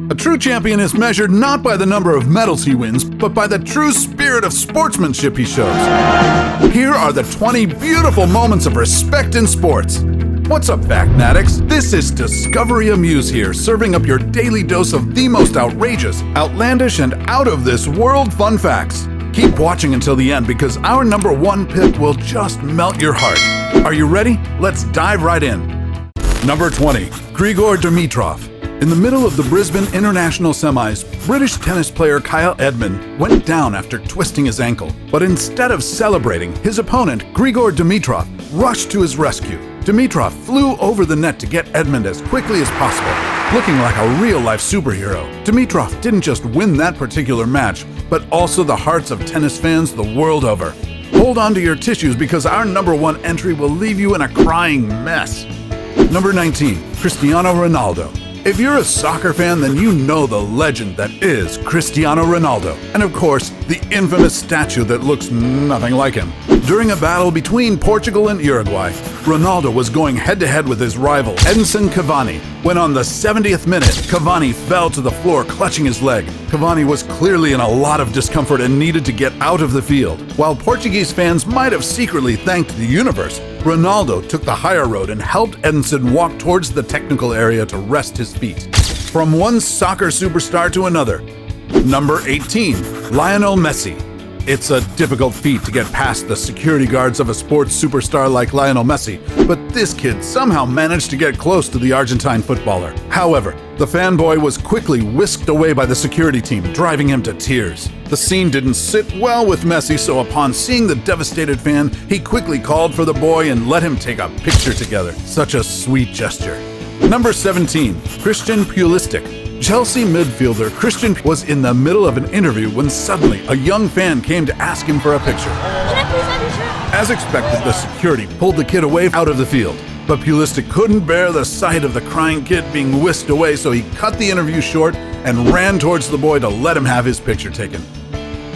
A true champion is measured not by the number of medals he wins, but by the true spirit of sportsmanship he shows. Here are the 20 beautiful moments of respect in sports. What's up, Fanatics? This is Discovery Amuse here, serving up your daily dose of the most outrageous, outlandish, and out-of-this-world fun facts. Keep watching until the end because our number one pick will just melt your heart. Are you ready? Let's dive right in. Number 20. Grigor Dimitrov. In the middle of the Brisbane International Semis, British tennis player Kyle Edmund went down after twisting his ankle. But instead of celebrating, his opponent, Grigor Dimitrov, rushed to his rescue. Dimitrov flew over the net to get Edmund as quickly as possible, looking like a real-life superhero. Dimitrov didn't just win that particular match, but also the hearts of tennis fans the world over. Hold on to your tissues because our number one entry will leave you in a crying mess. Number 19. Cristiano Ronaldo. If you're a soccer fan, then you know the legend that is Cristiano Ronaldo. And of course, the infamous statue that looks nothing like him. During a battle between Portugal and Uruguay, Ronaldo was going head-to-head with his rival, Edinson Cavani, when on the 70th minute, Cavani fell to the floor clutching his leg. Cavani was clearly in a lot of discomfort and needed to get out of the field. While Portuguese fans might have secretly thanked the universe, Ronaldo took the higher road and helped Edinson walk towards the technical area to rest his feet. From one soccer superstar to another. Number 18. Lionel Messi. It's a difficult feat to get past the security guards of a sports superstar like Lionel Messi, but this kid somehow managed to get close to the Argentine footballer. However, the fanboy was quickly whisked away by the security team, driving him to tears. The scene didn't sit well with Messi, so upon seeing the devastated fan, he quickly called for the boy and let him take a picture together. Such a sweet gesture. Number 17. Christian Pulisic. Chelsea midfielder Christian was in the middle of an interview when suddenly a young fan came to ask him for a picture. Can I please have your shirt? As expected, the security pulled the kid away out of the field. But Pulisic couldn't bear the sight of the crying kid being whisked away, so he cut the interview short and ran towards the boy to let him have his picture taken.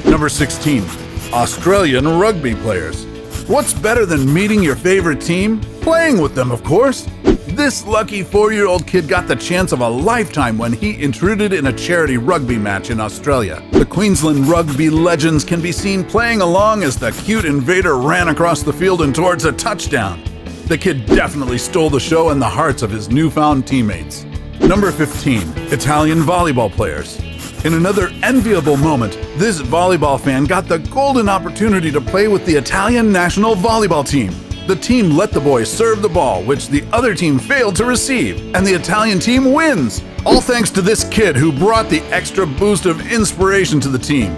Number 16. Australian rugby players. What's better than meeting your favorite team? Playing with them, of course. This lucky 4-year-old kid got the chance of a lifetime when he intruded in a charity rugby match in Australia. The Queensland rugby legends can be seen playing along as the cute invader ran across the field and towards a touchdown. The kid definitely stole the show and the hearts of his newfound teammates. Number 15. Italian volleyball players. In another enviable moment, this volleyball fan got the golden opportunity to play with the Italian national volleyball team. The team let the boy serve the ball, which the other team failed to receive, and the Italian team wins, all thanks to this kid who brought the extra boost of inspiration to the team.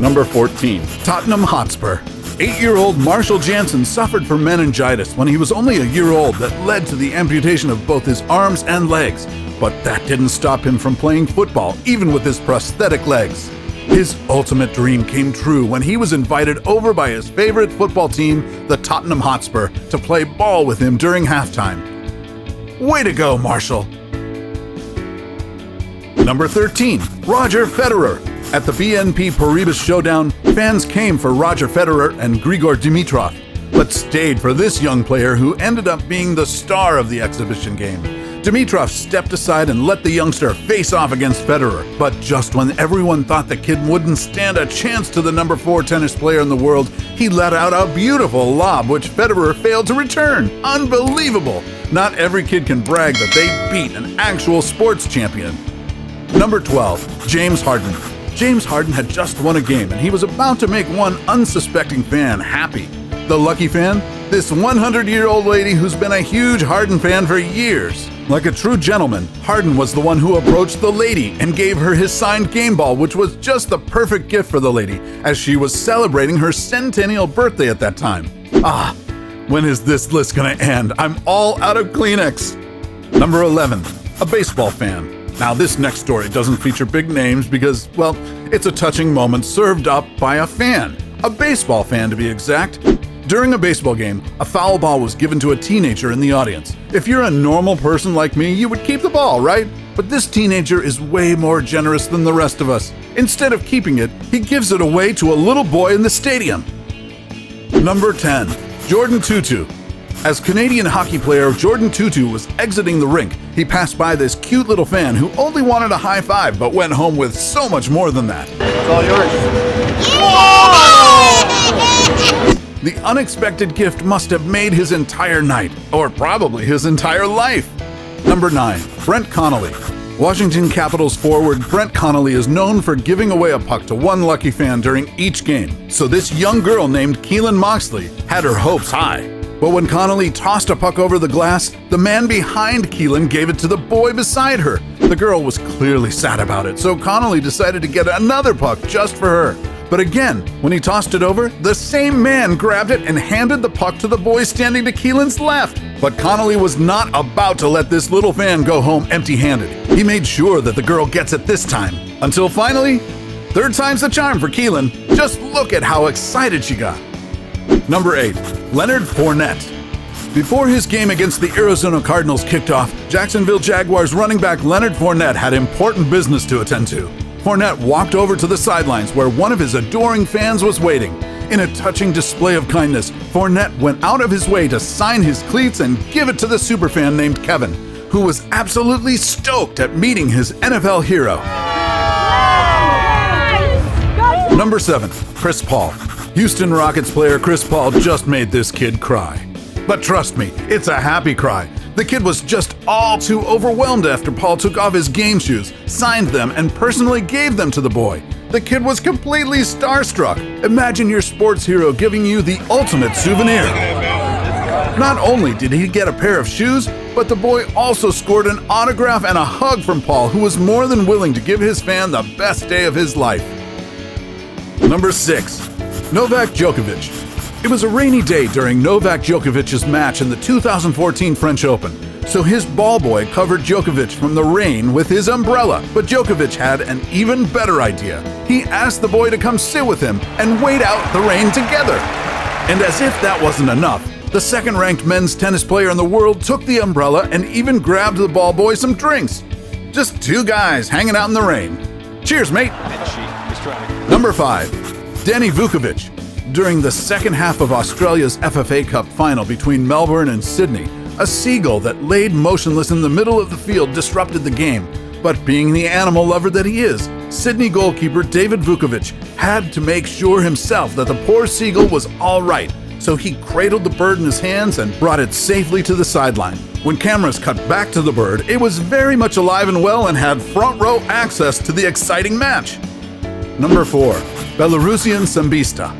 Number 14. Tottenham Hotspur. 8-year-old Marshall Jansen suffered from meningitis when he was only a year old that led to the amputation of both his arms and legs, but that didn't stop him from playing football, even with his prosthetic legs. His ultimate dream came true when he was invited over by his favorite football team, the Tottenham Hotspur, to play ball with him during halftime. Way to go, Marshall! Number 13. Roger Federer. At the BNP Paribas Showdown, fans came for Roger Federer and Grigor Dimitrov, but stayed for this young player who ended up being the star of the exhibition game. Dimitrov stepped aside and let the youngster face off against Federer, but just when everyone thought the kid wouldn't stand a chance to the number 4 tennis player in the world, he let out a beautiful lob which Federer failed to return. Unbelievable! Not every kid can brag that they beat an actual sports champion. Number 12. James Harden. James Harden had just won a game and he was about to make one unsuspecting fan happy. The lucky fan? This 100-year-old lady who's been a huge Harden fan for years. Like a true gentleman, Harden was the one who approached the lady and gave her his signed game ball, which was just the perfect gift for the lady, as she was celebrating her centennial birthday at that time. Ah, when is this list gonna end? I'm all out of Kleenex. Number 11. A baseball fan. Now, this next story doesn't feature big names because, well, it's a touching moment served up by a fan. A baseball fan, to be exact. During a baseball game, a foul ball was given to a teenager in the audience. If you're a normal person like me, you would keep the ball, right? But this teenager is way more generous than the rest of us. Instead of keeping it, he gives it away to a little boy in the stadium. Number 10. Jordan Tutu. As Canadian hockey player Jordan Tutu was exiting the rink, he passed by this cute little fan who only wanted a high five but went home with so much more than that. It's all yours. The unexpected gift must have made his entire night, or probably his entire life. Number 9. Brent Connolly. Washington Capitals forward Brent Connolly is known for giving away a puck to one lucky fan during each game. So this young girl named Keelan Moxley had her hopes high. But when Connolly tossed a puck over the glass, the man behind Keelan gave it to the boy beside her. The girl was clearly sad about it, so Connolly decided to get another puck just for her. But again, when he tossed it over, the same man grabbed it and handed the puck to the boy standing to Keelan's left. But Connolly was not about to let this little fan go home empty-handed. He made sure that the girl gets it this time. Until finally, third time's the charm for Keelan. Just look at how excited she got. Number 8. Leonard Fournette. Before his game against the Arizona Cardinals kicked off, Jacksonville Jaguars running back Leonard Fournette had important business to attend to. Fournette walked over to the sidelines where one of his adoring fans was waiting. In a touching display of kindness, Fournette went out of his way to sign his cleats and give it to the superfan named Kevin, who was absolutely stoked at meeting his NFL hero. Number 7. Chris Paul. Houston Rockets player Chris Paul just made this kid cry. But trust me, it's a happy cry. The kid was just all too overwhelmed after Paul took off his game shoes, signed them, and personally gave them to the boy. The kid was completely starstruck. Imagine your sports hero giving you the ultimate souvenir. Not only did he get a pair of shoes, but the boy also scored an autograph and a hug from Paul, who was more than willing to give his fan the best day of his life. Number 6. Novak Djokovic. It was a rainy day during Novak Djokovic's match in the 2014 French Open, so his ball boy covered Djokovic from the rain with his umbrella. But Djokovic had an even better idea. He asked the boy to come sit with him and wait out the rain together. And as if that wasn't enough, the second-ranked men's tennis player in the world took the umbrella and even grabbed the ball boy some drinks. Just two guys hanging out in the rain. Cheers, mate. Number 5. Danny Vukovic. During the second half of Australia's FFA Cup final between Melbourne and Sydney, a seagull that laid motionless in the middle of the field disrupted the game. But being the animal lover that he is, Sydney goalkeeper David Vukovic had to make sure himself that the poor seagull was all right, so he cradled the bird in his hands and brought it safely to the sideline. When cameras cut back to the bird, it was very much alive and well and had front row access to the exciting match. Number 4. Belarusian Sambista.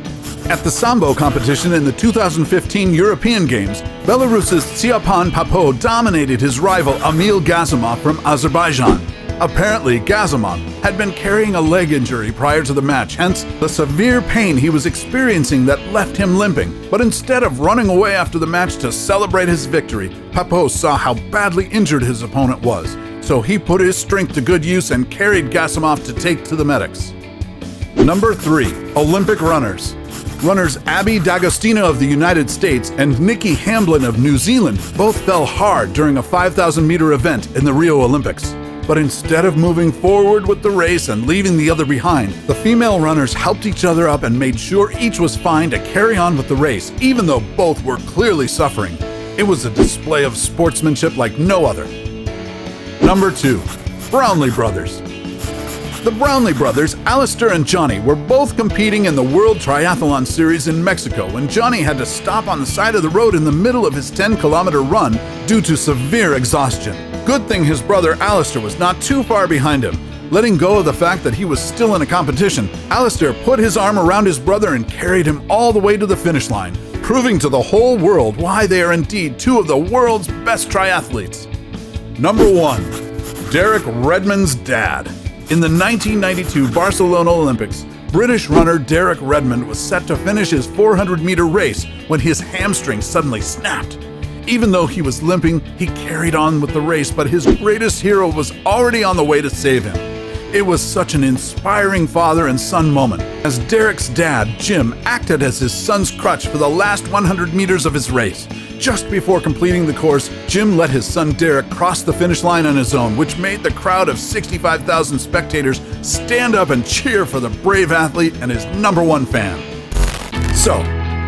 At the Sambo competition in the 2015 European Games, Belarus's Tsiapan Papo dominated his rival Emil Gazimov from Azerbaijan. Apparently, Gazimov had been carrying a leg injury prior to the match, hence the severe pain he was experiencing that left him limping. But instead of running away after the match to celebrate his victory, Papo saw how badly injured his opponent was, so he put his strength to good use and carried Gazimov to take to the medics. Number 3. Olympic runners. Runners Abby D'Agostino of the United States and Nikki Hamblin of New Zealand both fell hard during a 5,000-meter event in the Rio Olympics. But instead of moving forward with the race and leaving the other behind, the female runners helped each other up and made sure each was fine to carry on with the race, even though both were clearly suffering. It was a display of sportsmanship like no other. Number 2. Brownlee Brothers. The Brownlee brothers, Alistair and Johnny, were both competing in the World Triathlon Series in Mexico when Johnny had to stop on the side of the road in the middle of his 10-kilometer run due to severe exhaustion. Good thing his brother Alistair was not too far behind him. Letting go of the fact that he was still in a competition, Alistair put his arm around his brother and carried him all the way to the finish line, proving to the whole world why they are indeed two of the world's best triathletes. Number 1. Derek Redmond's dad. In the 1992 Barcelona Olympics, British runner Derek Redmond was set to finish his 400-meter race when his hamstring suddenly snapped. Even though he was limping, he carried on with the race, but his greatest hero was already on the way to save him. It was such an inspiring father and son moment, as Derek's dad, Jim, acted as his son's crutch for the last 100 meters of his race. Just before completing the course, Jim let his son Derek cross the finish line on his own, which made the crowd of 65,000 spectators stand up and cheer for the brave athlete and his number 1 fan. So,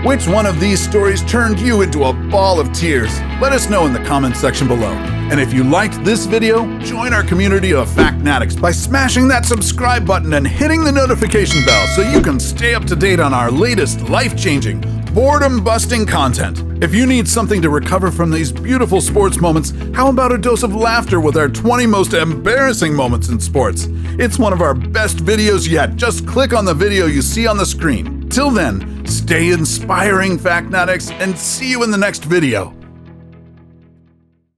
Which one of these stories turned you into a ball of tears? Let us know in the comments section below. And if you liked this video, join our community of Factnatics by smashing that subscribe button and hitting the notification bell so you can stay up to date on our latest life-changing, boredom-busting content. If you need something to recover from these beautiful sports moments, how about a dose of laughter with our 20 most embarrassing moments in sports? It's one of our best videos yet. Just click on the video you see on the screen. Till then, stay inspiring, Factnatics, and see you in the next video.